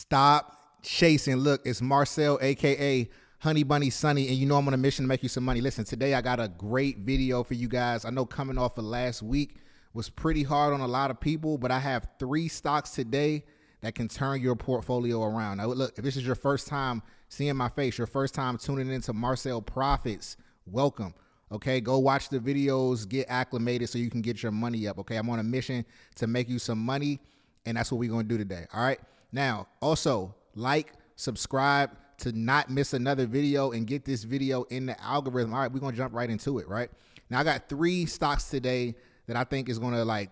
Stop chasing. Look, it's Marcel, aka Honey Bunny Sunny, and you know I'm on a mission to make you some money. Listen, today I got a great video for you guys. I know coming off of last week was pretty hard on a lot of people, but I have 3 stocks today that can turn your portfolio around. Now, look, if this is your first time seeing my face, your first time tuning into Marcel Profits, welcome. Okay, go watch the videos, get acclimated so you can get your money up. Okay, I'm on a mission to make you some money, and that's what we're going to do today. All right. Now, also like, subscribe to not miss another video and get this video in the algorithm. All right, we're going to jump right into it. Right now, I got 3 stocks today that I think is going to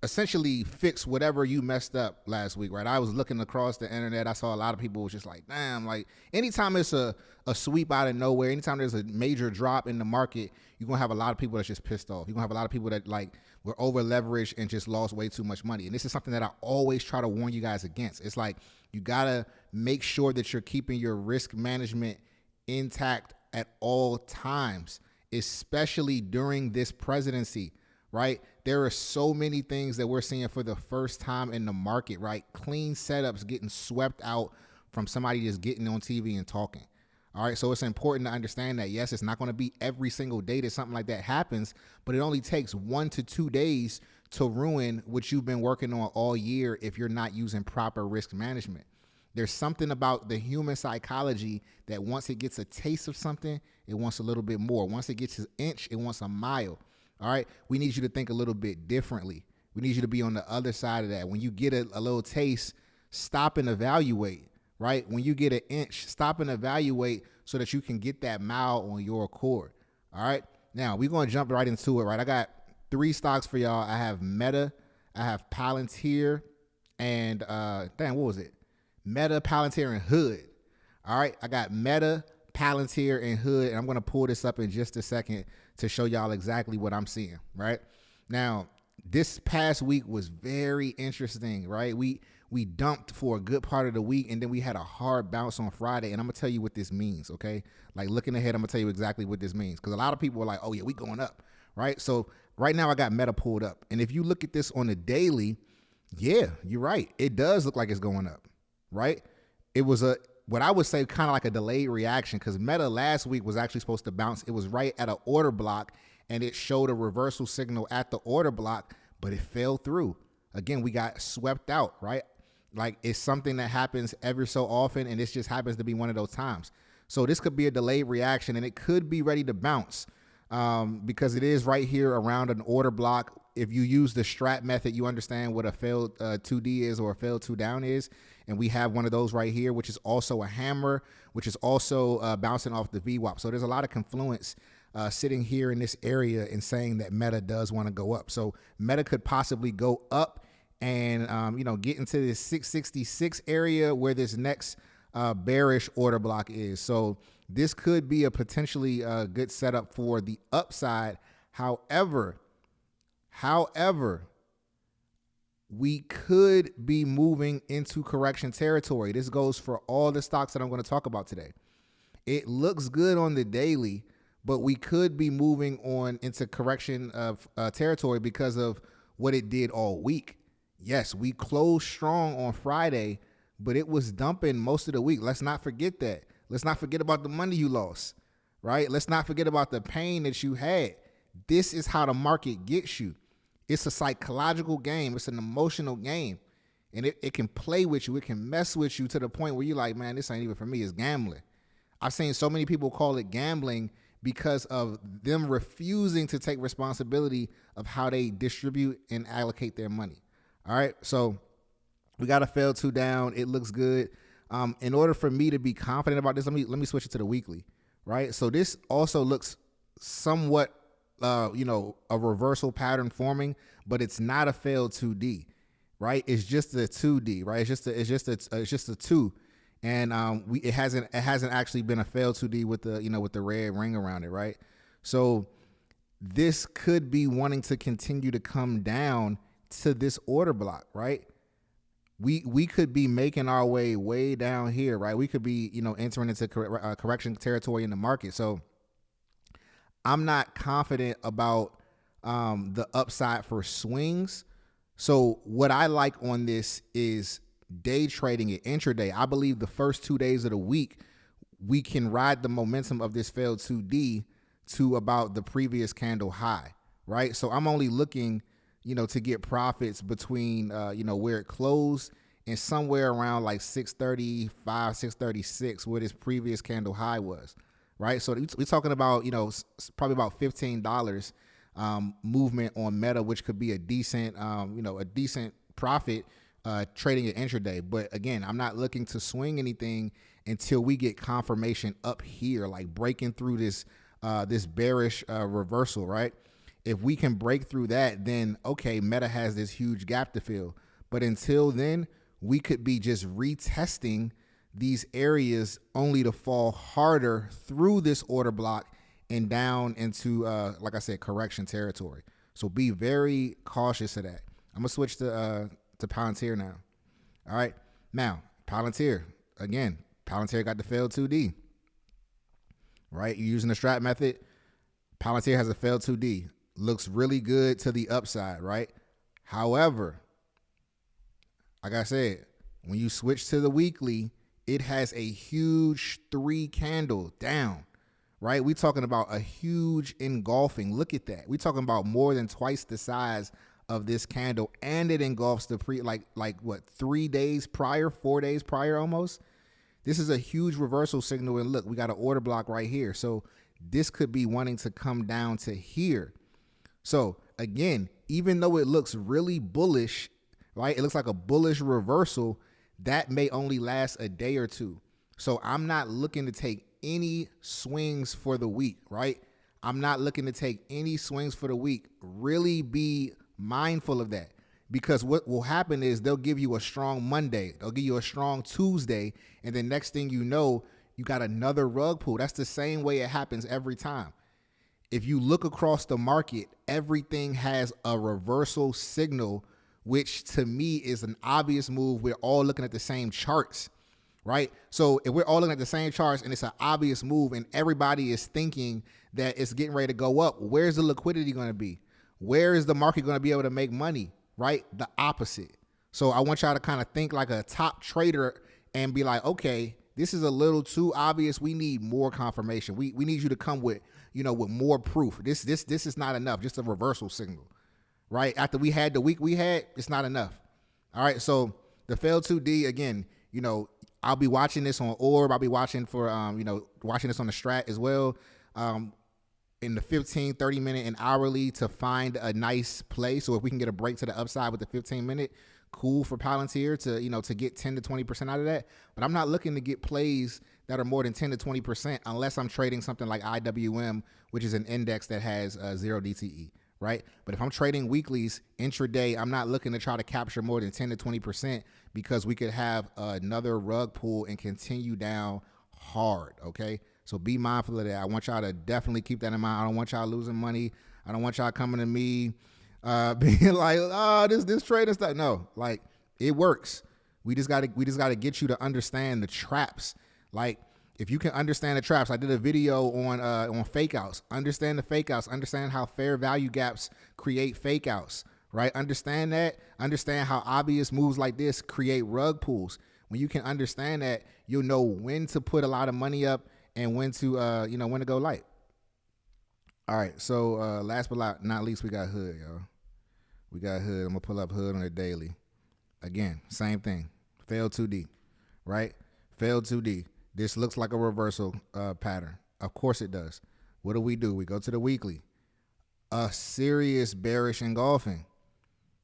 essentially fix whatever you messed up last week, right? I was looking across the internet. I saw a lot of people was just like, damn, like anytime it's a sweep out of nowhere, anytime there's a major drop in the market, you're going to have a lot of people that's just pissed off. You're going to have a lot of people that were over leveraged and just lost way too much money. And this is something that I always try to warn you guys against. It's like, you got to make sure that you're keeping your risk management intact at all times, especially during this presidency. Right? There are so many things that we're seeing for the first time in the market, right? Clean setups getting swept out from somebody just getting on TV and talking. All right. So it's important to understand that, yes, it's not going to be every single day that something like that happens, but it only takes 1 to 2 days to ruin what you've been working on all year if you're not using proper risk management. There's something about the human psychology that once it gets a taste of something, it wants a little bit more. Once it gets an inch, it wants a mile. All right. We need you to think a little bit differently. We need you to be on the other side of that. When you get a little taste, stop and evaluate, right? When you get an inch, stop and evaluate so that you can get that mile on your accord. All right. Now we're going to jump right into it, right? I got 3 stocks for y'all. I have Meta, I have Palantir, and what was it? Meta, Palantir, and Hood. All right. I got Meta, Palantir, and Hood, and I'm going to pull this up in just a second to show y'all exactly what I'm seeing. Right now, this past week was very interesting. Right, we dumped for a good part of the week, and then we had a hard bounce on Friday. And I'm gonna tell you what this means. Okay, like looking ahead, I'm gonna tell you exactly what this means, because a lot of people are like, "Oh yeah, we going up." Right. So right now, I got Meta pulled up, and if you look at this on the daily, yeah, you're right. It does look like it's going up. Right. It was what I would say kind of like a delayed reaction, because Meta last week was actually supposed to bounce. It was right at an order block, and it showed a reversal signal at the order block, but it fell through. Again, we got swept out, right? Like, it's something that happens every so often, and this just happens to be one of those times. So this could be a delayed reaction, and it could be ready to bounce because it is right here around an order block. If you use the strat method, you understand what a failed 2D is or a failed 2 down is. And we have one of those right here, which is also a hammer, which is also bouncing off the VWAP. So there's a lot of confluence sitting here in this area and saying that Meta does want to go up. So Meta could possibly go up and, get into this 666 area where this next bearish order block is. So this could be a potentially good setup for the upside. However, we could be moving into correction territory. This goes for all the stocks that I'm going to talk about today. It looks good on the daily, but we could be moving on into correction of territory because of what it did all week. Yes, we closed strong on Friday, but it was dumping most of the week. Let's not forget that. Let's not forget about the money you lost, right? Let's not forget about the pain that you had. This is how the market gets you. It's a psychological game. It's an emotional game. And it can play with you. It can mess with you to the point where you're like, man, this ain't even for me. It's gambling. I've seen so many people call it gambling because of them refusing to take responsibility of how they distribute and allocate their money. All right. So we got a failed 2 down. It looks good. In order for me to be confident about this, let me switch it to the weekly. Right. So this also looks somewhat a reversal pattern forming, but it's not a failed 2D, right? It's just a 2D, right? It's just a 2, and it hasn't actually been a failed 2D with the red ring around it, right? So this could be wanting to continue to come down to this order block, right? We could be making our way down here, right? We could be entering into correction territory in the market. So I'm not confident about the upside for swings. So what I like on this is day trading it intraday, I believe the first 2 days of the week, we can ride the momentum of this failed 2D to about the previous candle high, right? So I'm only looking, to get profits between, where it closed and somewhere around like 635, 636, where this previous candle high was, right? So we're talking about, probably about $15 movement on Meta, which could be a decent, a decent profit trading it intraday. But again, I'm not looking to swing anything until we get confirmation up here, like breaking through this this bearish reversal, right? If we can break through that, then okay, Meta has this huge gap to fill. But until then, we could be just retesting these areas only to fall harder through this order block and down into, like I said, correction territory. So be very cautious of that. I'm gonna switch to Palantir now. All right, now Palantir again. Palantir got the failed 2D. Right, you're using the strat method. Palantir has a failed 2D. Looks really good to the upside, right? However, like I said, when you switch to the weekly, it has a huge 3 candle down, right? We're talking about a huge engulfing. Look at that. We're talking about more than twice the size of this candle, and it engulfs the like what, 3 days prior, 4 days prior almost. This is a huge reversal signal, and look, we got an order block right here. So this could be wanting to come down to here. So again, even though it looks really bullish, right? It looks like a bullish reversal. That may only last a day or two. So I'm not looking to take any swings for the week, right? I'm not looking to take any swings for the week. Really be mindful of that, because what will happen is they'll give you a strong Monday, they'll give you a strong Tuesday, and then next thing you know, you got another rug pull. That's the same way it happens every time. If you look across the market, everything has a reversal signal, which to me is an obvious move. We're all looking at the same charts, right? So if we're all looking at the same charts and it's an obvious move and everybody is thinking that it's getting ready to go up, where's the liquidity going to be? Where is the market going to be able to make money, right? The opposite. So I want y'all to kind of think like a top trader and be like, okay, this is a little too obvious. We need more confirmation. We need you to come with, with more proof. This is not enough. Just a reversal signal, right? After we had the week we had, it's not enough. All right. So the failed 2D again, I'll be watching this on Orb. I'll be watching for, watching this on the strat as well. In the 15, 30 minute and hourly to find a nice play. So if we can get a break to the upside with the 15 minute, cool for Palantir to get 10 to 20% out of that. But I'm not looking to get plays that are more than 10 to 20% unless I'm trading something like IWM, which is an index that has 0 DTE, right? But if I'm trading weeklies intraday, I'm not looking to try to capture more than 10 to 20% because we could have another rug pull and continue down hard, okay? So be mindful of that. I want y'all to definitely keep that in mind. I don't want y'all losing money. I don't want y'all coming to me being like, oh, this trading stuff. No, like it works. We just gotta get you to understand the traps. Like if you can understand the traps, I did a video on fake outs. Understand the fake outs. Understand how fair value gaps create fake outs. Right? Understand that. Understand how obvious moves like this create rug pulls. When you can understand that, you'll know when to put a lot of money up and when to when to go light. All right, so last but not least, we got Hood, y'all. We got Hood. I'm gonna pull up Hood on the daily. Again, same thing. Failed 2D, right? Failed 2D. This looks like a reversal pattern. Of course it does. What do? We go to the weekly. A serious bearish engulfing,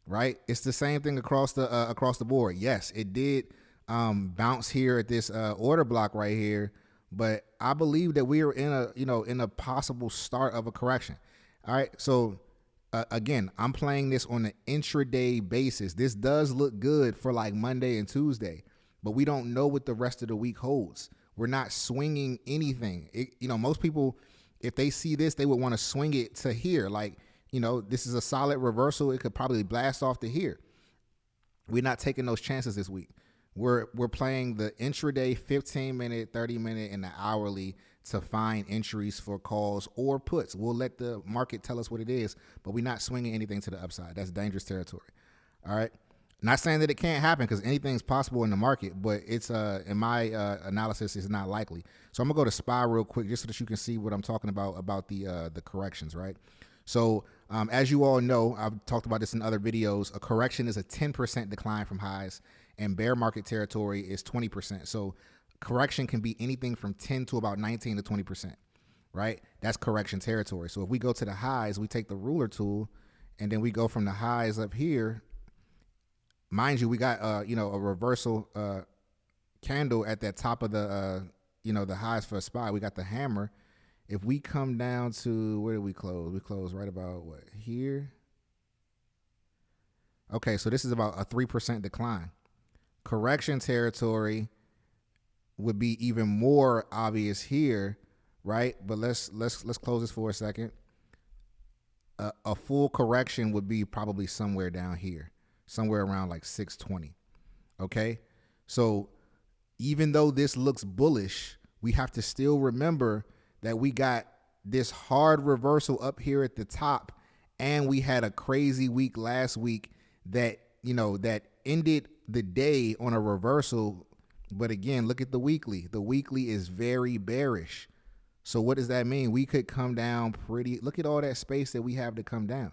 right? It's the same thing across the board. Yes, it did bounce here at this order block right here. But I believe that we are in a possible start of a correction. All right. So again, I'm playing this on an intraday basis. This does look good for like Monday and Tuesday, but we don't know what the rest of the week holds. We're not swinging anything. Most people, if they see this, they would want to swing it to here. Like, this is a solid reversal. It could probably blast off to here. We're not taking those chances this week. We're playing the intraday 15-minute, 30-minute, and the hourly to find entries for calls or puts. We'll let the market tell us what it is, but we're not swinging anything to the upside. That's dangerous territory. All right. Not saying that it can't happen because anything's possible in the market, but it's in my analysis, it's not likely. So I'm gonna go to SPY real quick just so that you can see what I'm talking about the corrections, right? So as you all know, I've talked about this in other videos. A correction is a 10% decline from highs, and bear market territory is 20%. So correction can be anything from 10 to about 19 to 20%, right? That's correction territory. So if we go to the highs, we take the ruler tool, and then we go from the highs up here. Mind you, we got a reversal candle at that top of the the highs for a SPY. We got the hammer. If we come down to, where did we close? We closed right about what, here? Okay, so this is about a 3% decline. Correction territory would be even more obvious here, right? But let's close this for a second. A full correction would be probably somewhere down here, somewhere around like 620. Okay, so even though this looks bullish, we have to still remember that we got this hard reversal up here at the top, and we had a crazy week last week that that ended the day on a reversal. But again, look at the weekly. The weekly is very bearish. So what does that mean? We could come down pretty. Look at all that space that we have to come down.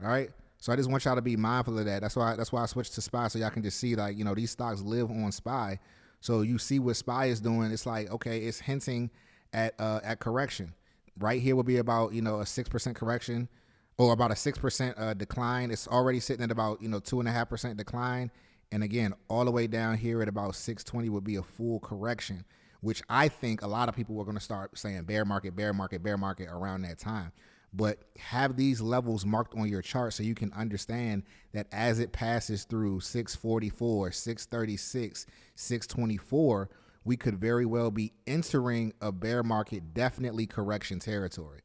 All right. So I just want y'all to be mindful of that. That's why I switched to SPY, so y'all can just see, like, these stocks live on SPY. So you see what SPY is doing. It's like, okay, it's hinting at correction. Right here will be about, a 6% correction, or about a 6% decline. It's already sitting at about, 2.5% decline. And again, all the way down here at about 620 would be a full correction, which I think a lot of people were going to start saying bear market, bear market, bear market around that time. But have these levels marked on your chart so you can understand that as it passes through 644, 636, 624, we could very well be entering a bear market, definitely correction territory.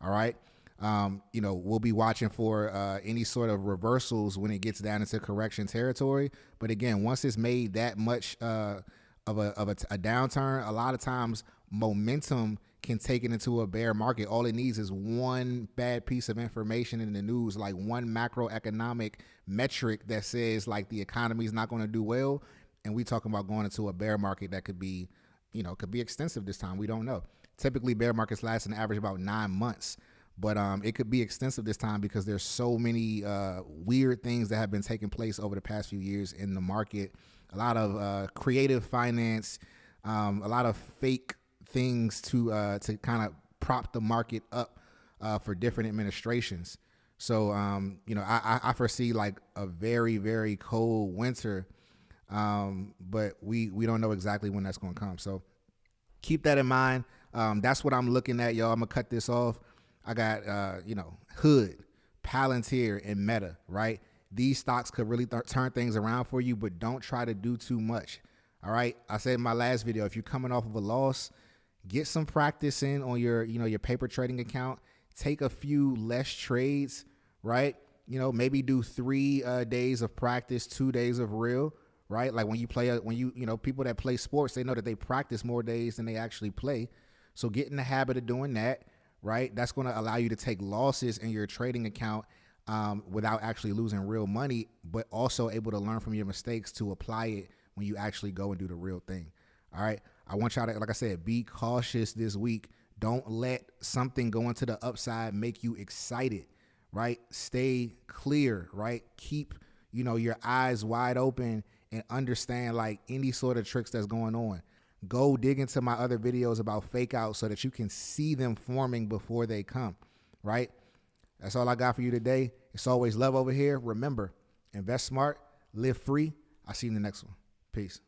All right. We'll be watching for any sort of reversals when it gets down into correction territory. But again, once it's made that much of a downturn, a lot of times momentum can take it into a bear market. All it needs is one bad piece of information in the news, like one macroeconomic metric that says like the economy is not going to do well, and we talking about going into a bear market that could be extensive this time. We don't know. Typically, bear markets last an average about 9 months. But it could be extensive this time because there's so many weird things that have been taking place over the past few years in the market. A lot of creative finance, a lot of fake things to kind of prop the market up for different administrations. So, I foresee like a very, very cold winter, but we don't know exactly when that's going to come. So keep that in mind. That's what I'm looking at, y'all. I'm going to cut this off. I got, Hood, Palantir, and Meta, right? These stocks could really turn things around for you, but don't try to do too much, all right? I said in my last video, if you're coming off of a loss, get some practice in on your paper trading account. Take a few less trades, right? Maybe do 3 days of practice, 2 days of real, right? Like when you play, people that play sports, they know that they practice more days than they actually play. So get in the habit of doing that. Right, that's going to allow you to take losses in your trading account without actually losing real money, but also able to learn from your mistakes to apply it when you actually go and do the real thing. All right, I want y'all to, like I said, be cautious this week. Don't let something go into the upside make you excited. Right, stay clear. Right, keep your eyes wide open and understand like any sort of tricks that's going on. Go dig into my other videos about fake outs so that you can see them forming before they come, right? That's all I got for you today. It's always love over here. Remember, invest smart, live free. I'll see you in the next one. Peace.